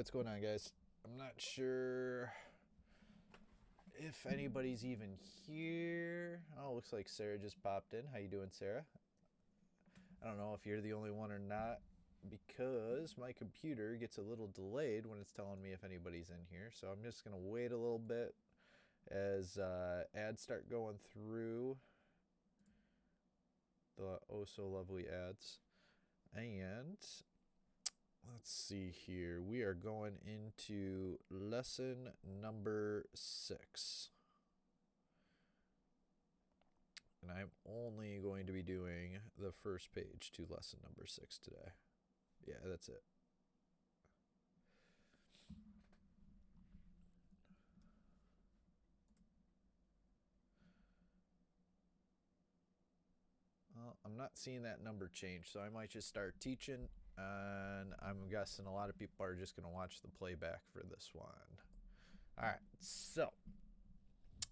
what's going on, guys? I'm not sure if anybody's even here. Oh, looks like Sarah just popped in. How you doing, Sarah? I don't know if you're the only one or not because my computer gets a little delayed when it's telling me if anybody's in here. So I'm just going to wait a little bit as ads start going through the oh so lovely ads. And let's see here. We are going into lesson number 6. And I'm only going to be doing the first page to lesson number 6 today. Yeah, that's it. Well, I'm not seeing that number change, so I might just start teaching, and I'm guessing a lot of people are just going to watch the playback for this one. All right, so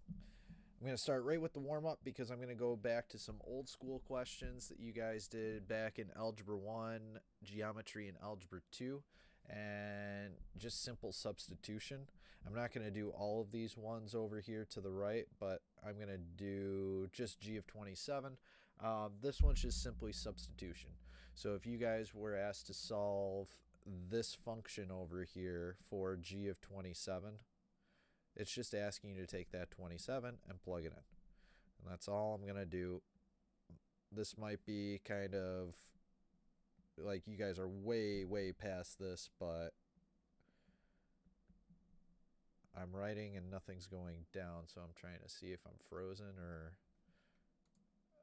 I'm going to start right with the warm-up because I'm going to go back to some old school questions that you guys did back in Algebra 1, Geometry, and Algebra 2, and just simple substitution. I'm not going to do all of these ones over here to the right, but I'm going to do just G of 27. This one's just simply substitution. So if you guys were asked to solve this function over here for G of 27, it's just asking you to take that 27 and plug it in. And that's all I'm going to do. This might be kind of like you guys are way past this, but I'm writing and nothing's going down, so I'm trying to see if I'm frozen or...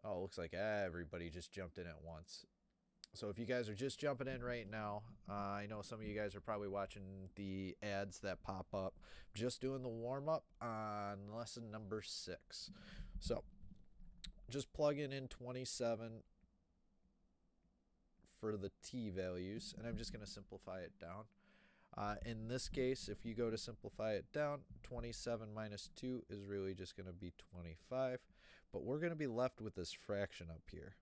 Oh, it looks like everybody just jumped in at once. So if you guys are just jumping in right now, I know some of you guys are probably watching the ads that pop up. Just doing the warm-up on lesson number 6. So just plugging in 27 for the t values, and I'm just going to simplify it down. In this case, if you go to simplify it down, 27 minus 2 is really just going to be 25. But we're going to be left with this fraction up here.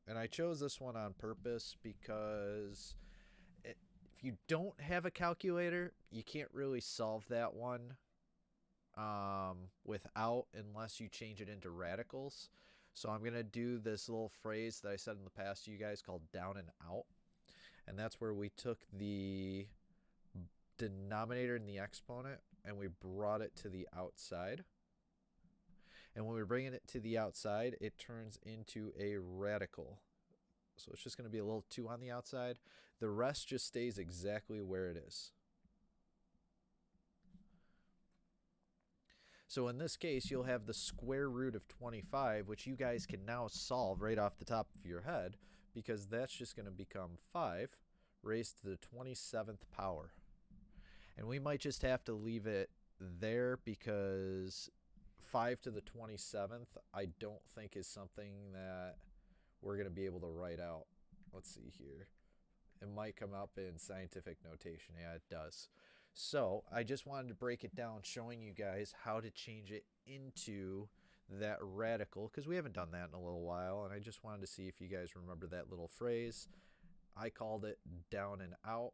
And I chose this one on purpose because if you don't have a calculator, you can't really solve that one without, unless you change it into radicals. So I'm going to do this little phrase that I said in the past to you guys called down and out. And that's where we took the denominator and the exponent and we brought it to the outside. And when we're bringing it to the outside, it turns into a radical. So it's just going to be a little 2 on the outside. The rest just stays exactly where it is. So in this case, you'll have the square root of 25, which you guys can now solve right off the top of your head, because that's just going to become 5 raised to the 27th power. And we might just have to leave it there because 5 to the 27th I don't think is something that we're going to be able to write out. Let's see here. It might come up in scientific notation. Yeah, it does. So I just wanted to break it down, showing you guys how to change it into that radical, because we haven't done that in a little while, and I just wanted to see if you guys remember that little phrase. I called it down and out.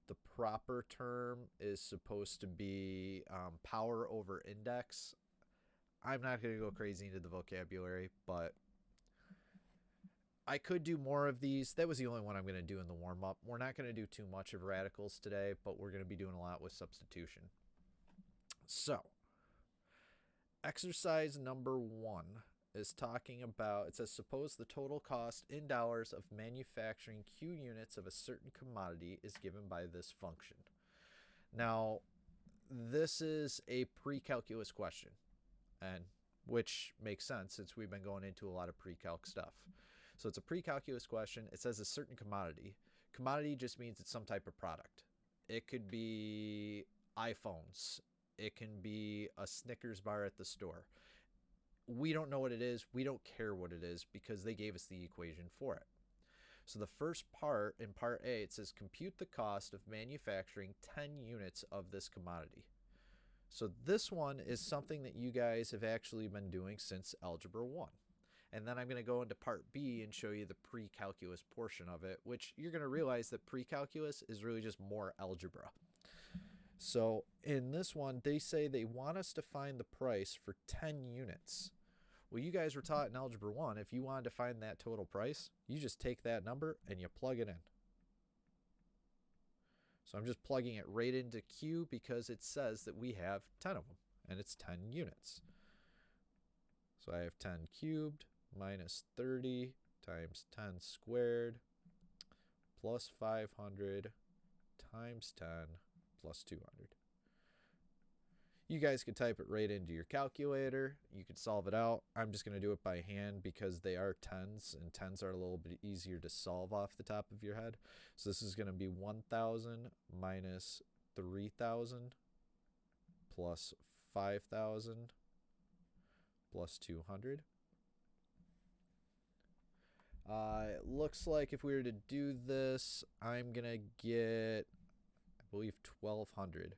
The proper term is supposed to be power over index. I'm not going to go crazy into the vocabulary, but I could do more of these. That was the only one I'm going to do in the warm-up. We're not going to do too much of radicals today, but we're going to be doing a lot with substitution. So, exercise number 1 is talking about, it says, suppose the total cost in dollars of manufacturing Q units of a certain commodity is given by this function. Now, this is a pre-calculus question, and which makes sense since we've been going into a lot of pre-calc stuff. So it's a pre-calculus question. It says a certain commodity. Commodity just means it's some type of product. It could be iPhones. It can be a Snickers bar at the store. We don't know what it is. We don't care what it is because they gave us the equation for it. So the first part, in part A, it says compute the cost of manufacturing 10 units of this commodity. So this one is something that you guys have actually been doing since Algebra 1. And then I'm going to go into part B and show you the pre-calculus portion of it, which you're going to realize that pre-calculus is really just more algebra. So in this one, they say they want us to find the price for 10 units. Well, you guys were taught in Algebra 1, if you wanted to find that total price, you just take that number and you plug it in. So I'm just plugging it right into Q because it says that we have 10 of them, and it's 10 units. So I have 10 cubed minus 30 times 10 squared plus 500 times 10 plus 200. You guys could type it right into your calculator. You could solve it out. I'm just going to do it by hand because they are tens, and tens are a little bit easier to solve off the top of your head. So this is going to be 1,000 minus 3,000 plus 5,000 plus 200. It looks like if we were to do this, I'm going to get, I believe, 1,200.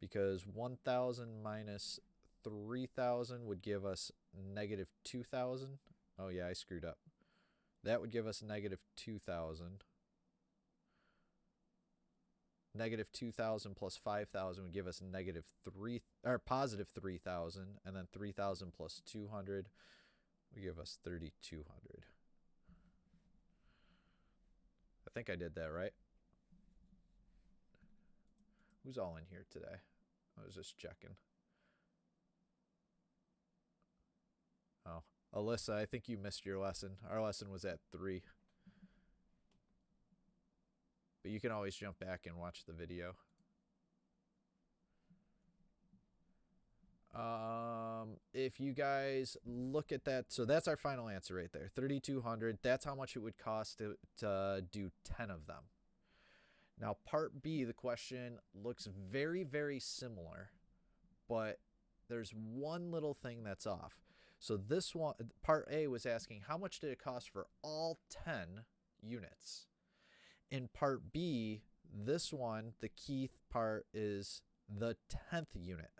Because 1,000 minus 3,000 would give us negative 2,000. Oh yeah, I screwed up. That would give us negative 2,000. Negative 2,000 plus 5,000 would give us negative 3 or positive 3,000, and then 3,000 plus 200 would give us 3,200. I think I did that right. Who's all in here today? I was just checking. Oh, Alyssa, I think you missed your lesson. Our lesson was at 3. But you can always jump back and watch the video. If you guys look at that, so that's our final answer right there, 3,200. That's how much it would cost to do 10 of them. Now, part B, the question looks very, very similar, but there's one little thing that's off. So this one, part A was asking how much did it cost for all 10 units? In part B, this one, the key part is the 10th unit.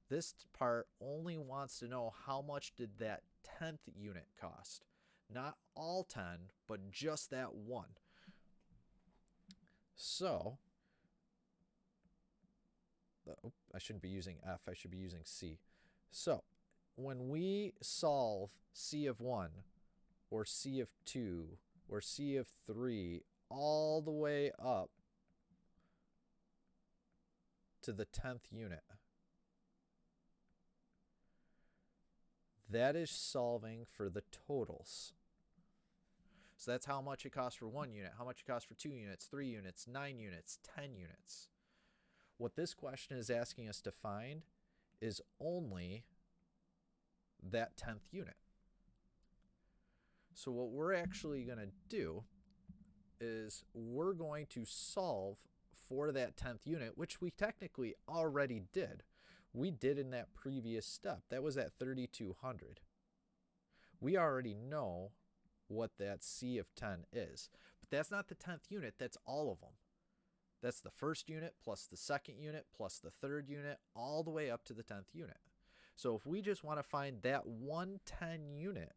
This part only wants to know how much did that 10th unit cost. Not all 10, but just that one. So, I shouldn't be using F, I should be using C. So, when we solve C of 1, or C of 2, or C of 3, all the way up to the 10th unit, that is solving for the totals. So that's how much it costs for 1 unit, how much it costs for 2 units, 3 units, 9 units, 10 units. What this question is asking us to find is only that 10th unit. So what we're actually going to do is we're going to solve for that 10th unit, which we technically already did. We did in that previous step. That was at 3,200. We already know what that C of 10 is. But that's not the 10th unit, that's all of them. That's the first unit plus the second unit plus the third unit all the way up to the 10th unit. So if we just want to find that 110 unit,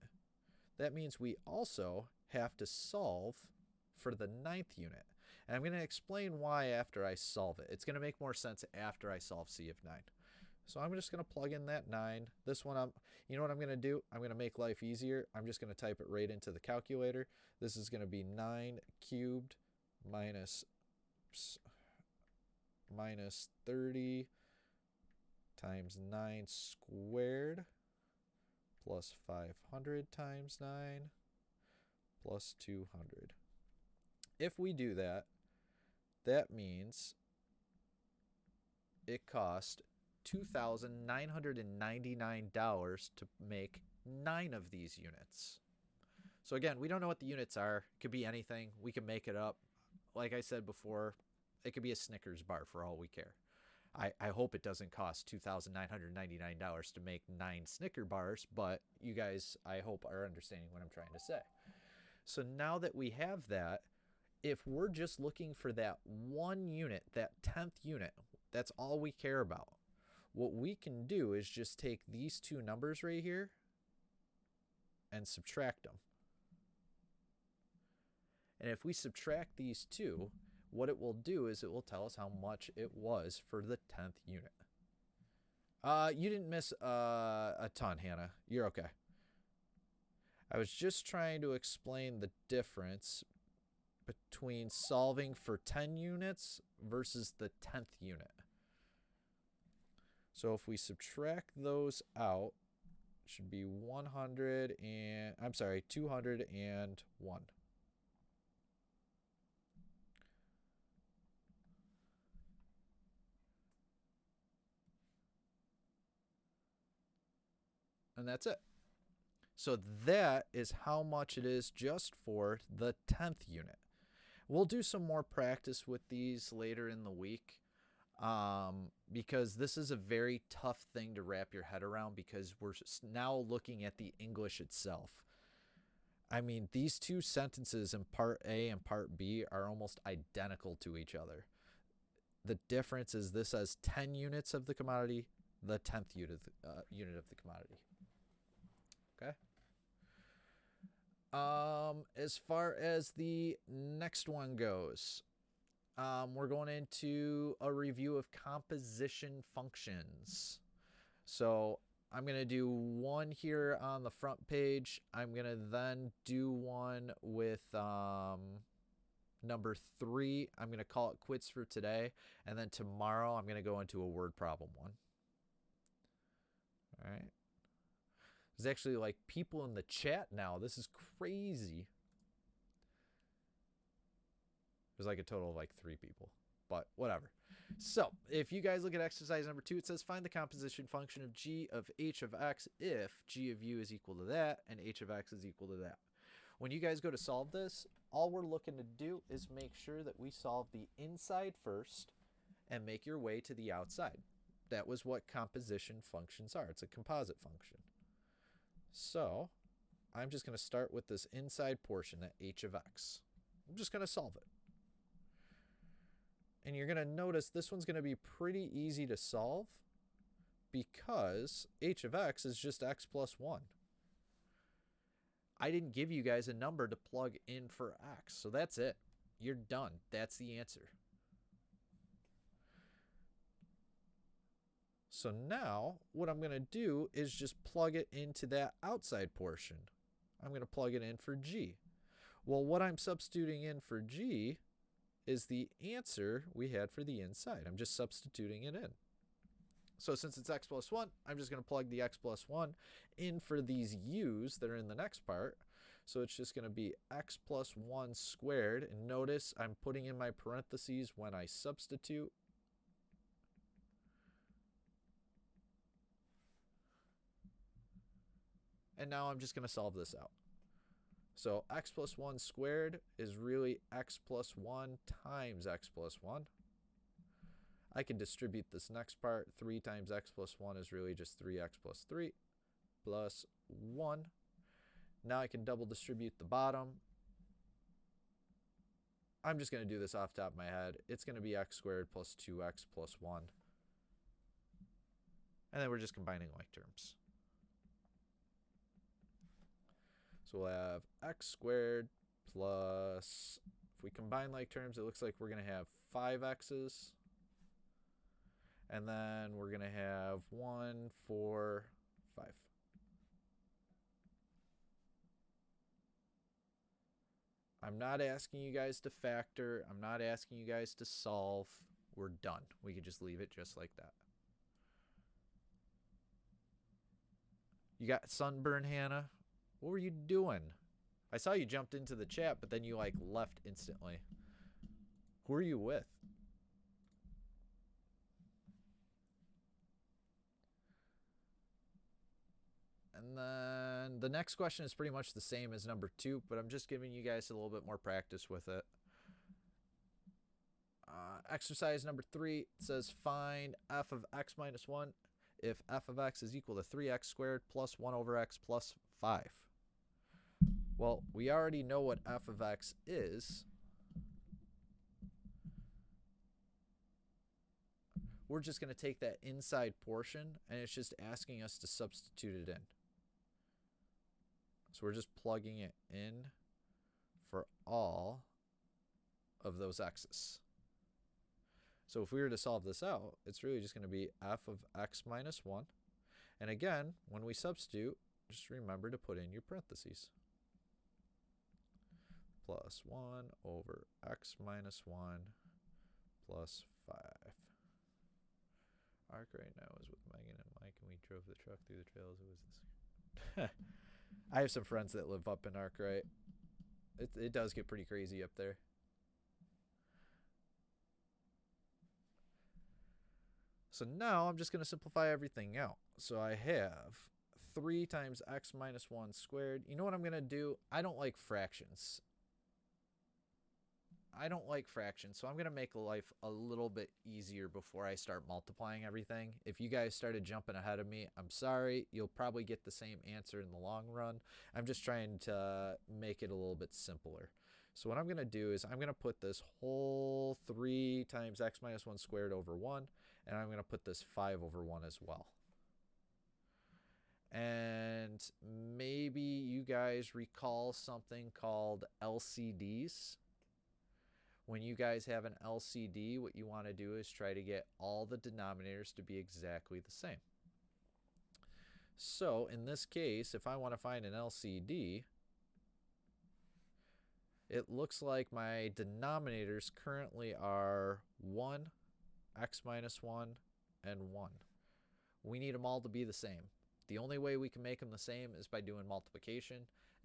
that means we also have to solve for the 9th unit. And I'm going to explain why after I solve it. It's going to make more sense after I solve C of 9. So I'm just going to plug in that 9. This one, you know what I'm going to do? I'm going to make life easier. I'm just going to type it right into the calculator. This is going to be 9 cubed minus 30 times 9 squared plus 500 times 9 plus 200. If we do that, that means it cost $2,999 to make 9 of these units. So again, we don't know what the units are. It could be anything. We can make it up. Like I said before, it could be a Snickers bar for all we care. I hope it doesn't cost $2,999 to make 9 Snicker bars, but you guys, I hope, are understanding what I'm trying to say. So now that we have that, if we're just looking for that 1 unit, that 10th unit, that's all we care about. What we can do is just take these 2 numbers right here and subtract them. And if we subtract these two, what it will do is it will tell us how much it was for the 10th unit. You didn't miss a ton, Hannah. You're okay. I was just trying to explain the difference between solving for 10 units versus the 10th unit. So if we subtract those out, it should be 201. And that's it. So that is how much it is just for the 10th unit. We'll do some more practice with these later in the week, because this is a very tough thing to wrap your head around, because we're now looking at the English itself. I mean, these two sentences in Part A and Part B are almost identical to each other. The difference is this says 10 units of the commodity, the 10th unit of the commodity. Okay. As far as the next one goes, we're going into a review of composition functions. So I'm going to do one here on the front page. I'm going to then do one with number 3. I'm going to call it quits for today. And then tomorrow I'm going to go into a word problem one. All right. There's actually like people in the chat now. This is crazy. There's like a total of like 3 people, but whatever. So if you guys look at exercise number 2, it says find the composition function of g of h of x if g of u is equal to that and h of x is equal to that. When you guys go to solve this, all we're looking to do is make sure that we solve the inside first and make your way to the outside. That was what composition functions are. It's a composite function. So I'm just going to start with this inside portion, that h of x. I'm just going to solve it. And you're going to notice this one's going to be pretty easy to solve because h of x is just x plus 1. I didn't give you guys a number to plug in for x, so that's it. You're done. That's the answer. So now what I'm going to do is just plug it into that outside portion. I'm going to plug it in for g. Well, what I'm substituting in for g is the answer we had for the inside. I'm just substituting it in. So since it's x plus 1, I'm just going to plug the x plus 1 in for these u's that are in the next part. So it's just going to be x plus 1 squared. And notice I'm putting in my parentheses when I substitute. And now I'm just going to solve this out. So x plus 1 squared is really x plus 1 times x plus 1. I can distribute this next part. 3 times x plus 1 is really just 3x plus 3 plus 1. Now I can double distribute the bottom. I'm just going to do this off the top of my head. It's going to be x squared plus 2x plus 1. And then we're just combining like terms. So we'll have x squared plus, if we combine like terms, it looks like we're going to have 5x's. And then we're going to have 1, 4, 5. I'm not asking you guys to factor. I'm not asking you guys to solve. We're done. We could just leave it just like that. You got sunburn, Hannah? What were you doing? I saw you jumped into the chat, but then you like left instantly. Who are you with? And then the next question is pretty much the same as number 2, but I'm just giving you guys a little bit more practice with it. Exercise number 3 says find f of x minus 1 if f of x is equal to 3x squared plus 1 over x plus 5. Well, we already know what f of x is. We're just going to take that inside portion, and it's just asking us to substitute it in. So we're just plugging it in for all of those x's. So if we were to solve this out, it's really just going to be f of x minus 1. And again, when we substitute, just remember to put in your parentheses. Plus 1 over x minus 1 plus 5. Arc right now is with Megan and Mike, and we drove the truck through the trails. It was this. I have some friends that live up in Arkwright. It does get pretty crazy up there. So now I'm just going to simplify everything out. So I have 3 times x minus 1 squared. You know what I'm going to do? I don't like fractions. So I'm going to make life a little bit easier before I start multiplying everything. If you guys started jumping ahead of me, I'm sorry. You'll probably get the same answer in the long run. I'm just trying to make it a little bit simpler. So what I'm going to do is I'm going to put this whole 3 times x minus 1 squared over 1, and I'm going to put this 5 over 1 as well. And maybe you guys recall something called LCDs. When you guys have an LCD, what you want to do is try to get all the denominators to be exactly the same. So in this case, if I want to find an LCD, it looks like my denominators currently are 1, x minus 1, and 1. We need them all to be the same. The only way we can make them the same is by doing multiplication.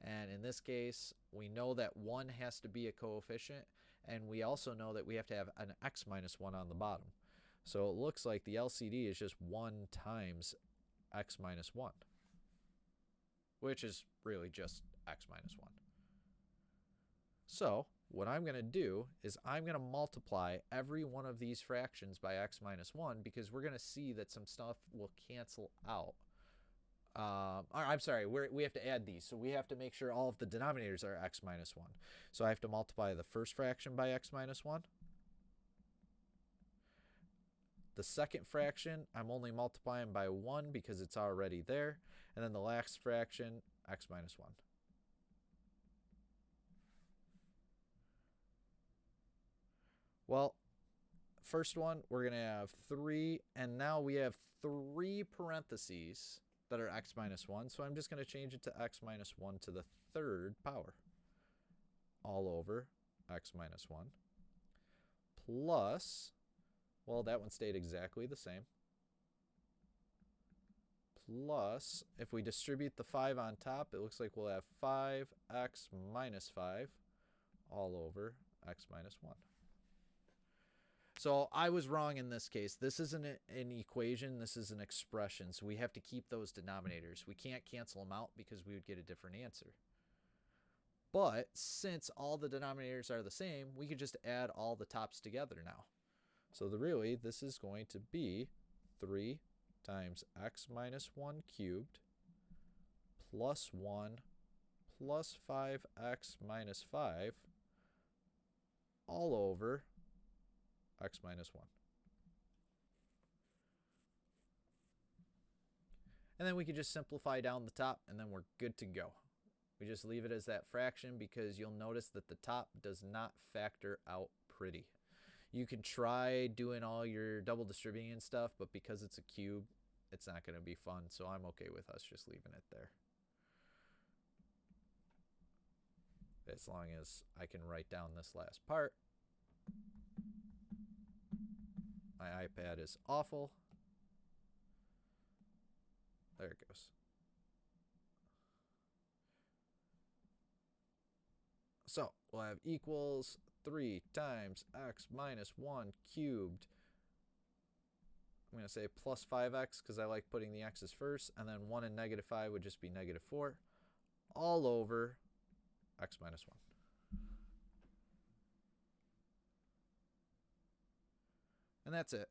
And in this case, we know that 1 has to be a coefficient, and we also know that we have to have an x minus 1 on the bottom. So it looks like the LCD is just 1 times x minus 1, which is really just x minus 1. So what I'm going to do is I'm going to multiply every one of these fractions by x minus 1, because we're going to see that some stuff will cancel out. I'm sorry, we have to add these. So we have to make sure all of the denominators are x minus 1. So I have to multiply the first fraction by x minus 1. The second fraction, I'm only multiplying by 1 because it's already there. And then the last fraction, x minus 1. Well, first one, we're going to have 3, and now we have 3 parentheses that are x minus 1. So I'm just going to change it to x minus 1 to the 3rd power all over x minus 1 plus, well, that one stayed exactly the same, plus, if we distribute the 5 on top, it looks like we'll have 5x minus 5 all over x minus 1. So I was wrong in this case. This isn't an equation, this is an expression. So we have to keep those denominators. We can't cancel them out because we would get a different answer. But since all the denominators are the same, we could just add all the tops together now. So really, this is going to be 3 times x minus 1 cubed plus 1 plus 5x minus 5 all over x minus 1. And then we could just simplify down the top, and then we're good to go. We just leave it as that fraction because you'll notice that the top does not factor out pretty. You can try doing all your double distributing and stuff, but because it's a cube, it's not going to be fun. So I'm okay with us just leaving it there, as long as I can write down this last part. My iPad is awful. There it goes. So we'll have equals 3 times x minus 1 cubed. I'm going to say plus 5x because I like putting the x's first. And then 1 and negative 5 would just be negative 4 all over x minus 1. And that's it.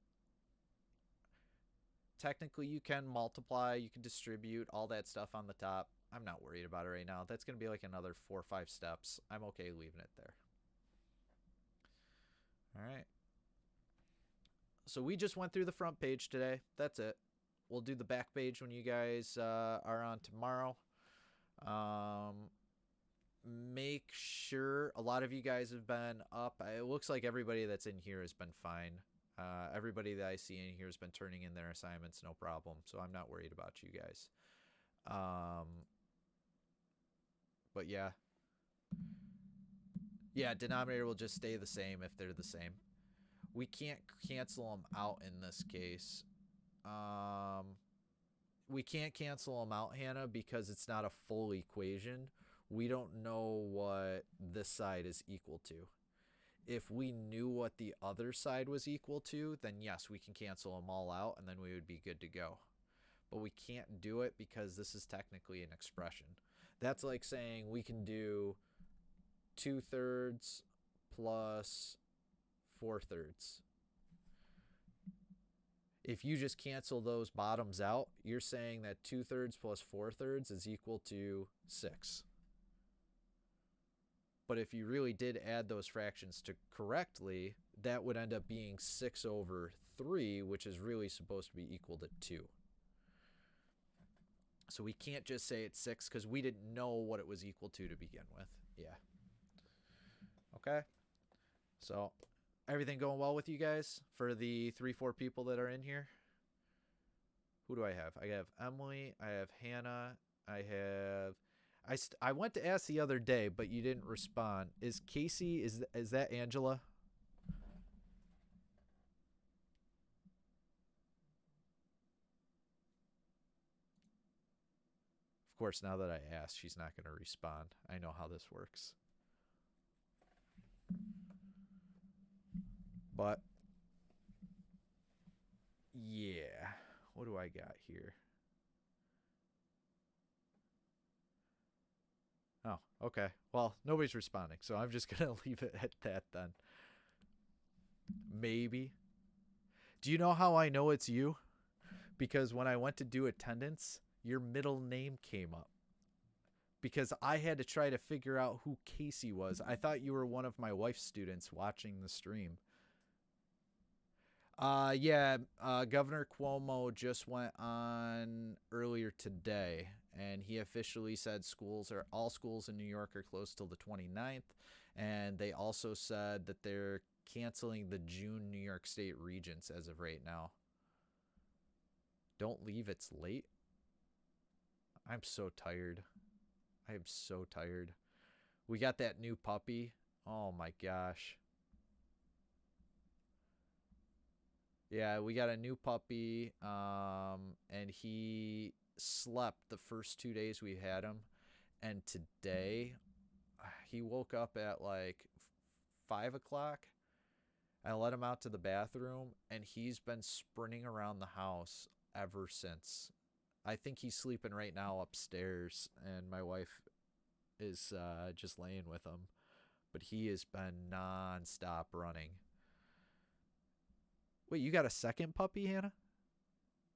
Technically, you can multiply, you can distribute, all that stuff on the top. I'm not worried about it right now. That's going to be like another 4 or 5 steps. I'm okay leaving it there. All right. So we just went through the front page today. That's it. We'll do the back page when you guys are on tomorrow. Um, make sure a lot of you guys have been up. It looks like everybody that's in here has been fine. Everybody that I see in here has been turning in their assignments, no problem. So I'm not worried about you guys. But yeah. Yeah, denominator will just stay the same if they're the same. We can't cancel them out in this case. We can't cancel them out, Hannah, because it's not a full equation. We don't know what this side is equal to. If we knew what the other side was equal to, then yes, we can cancel them all out and then we would be good to go. But we can't do it because this is technically an expression. That's like saying we can do 2/3 plus 4/3. If you just cancel those bottoms out, you're saying that 2/3 plus 4/3 is equal to 6. But if you really did add those fractions to correctly, that would end up being 6/3, which is really supposed to be equal to 2. So we can't just say it's 6 because we didn't know what it was equal to begin with. Yeah. Okay. So everything going well with you guys for the 3-4 people that are in here? Who do I have? I have Emily. I have Hannah. I went to ask the other day, but you didn't respond. Is Casey, is that Angela? Of course, now that I asked, she's not going to respond. I know how this works. But, yeah. What do I got here? Oh, okay. Well, nobody's responding, so I'm just going to leave it at that then. Maybe. Do you know how I know it's you? Because when I went to do attendance, your middle name came up. Because I had to try to figure out who Casey was. I thought you were one of my wife's students watching the stream. Yeah, Governor Cuomo just went on earlier today, and he officially said all schools in New York are closed till the 29th, and they also said that they're canceling the June New York State Regents as of right now. Don't leave, it's late. I'm so tired. I am so tired. We got that new puppy. Oh my gosh. Yeah, we got a new puppy, and he slept the first 2 days we had him, and today he woke up at like 5 o'clock. I let him out to the bathroom, and he's been sprinting around the house ever since. I think he's sleeping right now upstairs, and my wife is just laying with him, but he has been non-stop running. Wait, you got a second puppy, Hannah?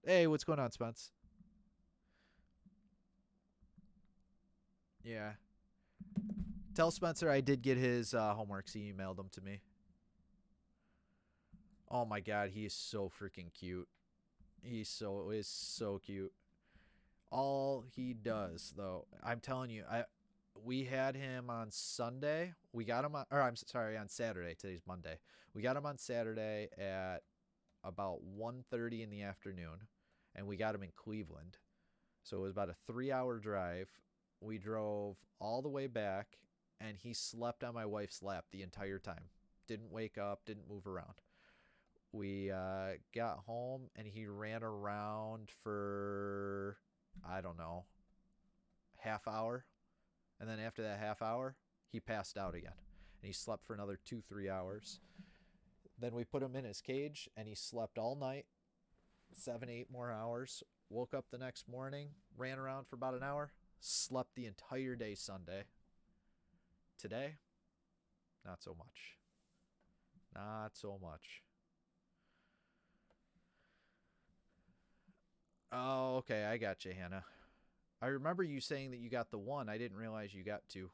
Hey, what's going on, Spence? Yeah. Tell Spencer I did get his homeworks. He emailed them to me. Oh my god, he is so freaking cute. He is so cute. All he does, though, I'm telling you, we had him on Sunday. We got him on, or I'm sorry, on Saturday. Today's Monday. We got him on Saturday at about 1:30 in the afternoon, and we got him in Cleveland. So it was about a 3-hour drive. We drove all the way back, and he slept on my wife's lap the entire time. Didn't wake up, didn't move around. We got home, and he ran around for, I don't know, half hour. And then after that half hour, he passed out again. And he slept for another 2-3 hours. Then we put him in his cage, and he slept all night, 7-8 more hours. Woke up the next morning, ran around for about an hour, slept the entire day Sunday. Today, not so much. Not so much. Oh, okay, I got you, Hannah. I remember you saying that you got the 1. I didn't realize you got 2.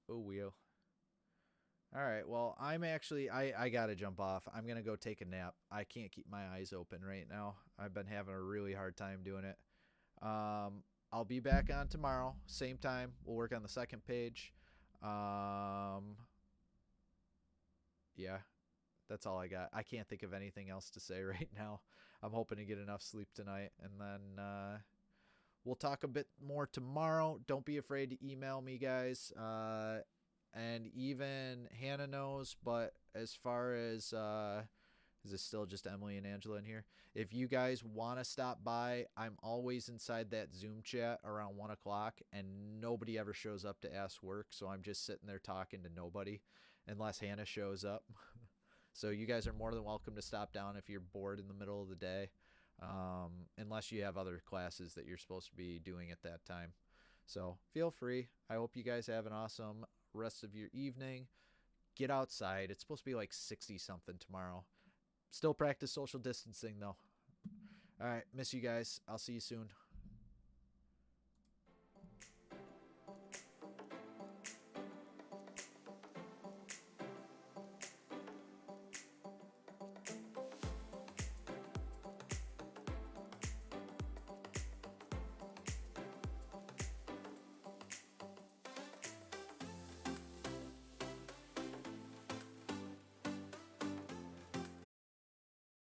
Oh, wheel. All right. Well, I'm actually I gotta jump off. I'm gonna go take a nap. I can't keep my eyes open right now. I've been having a really hard time doing it. I'll be back on tomorrow, same time. We'll work on the second page. Um, yeah, that's all I got. I can't think of anything else to say right now. I'm hoping to get enough sleep tonight, and then we'll talk a bit more tomorrow. Don't be afraid to email me, guys. And even Hannah knows, but as far as is it still just Emily and Angela in here? If you guys want to stop by, I'm always inside that Zoom chat around 1 o'clock, and nobody ever shows up to ask work, so I'm just sitting there talking to nobody unless Hannah shows up. So you guys are more than welcome to stop down if you're bored in the middle of the day, unless you have other classes that you're supposed to be doing at that time. So feel free. I hope you guys have an awesome rest of your evening. Get outside. It's supposed to be like 60 something tomorrow. Still practice social distancing though. All right. Miss you guys. I'll see you soon.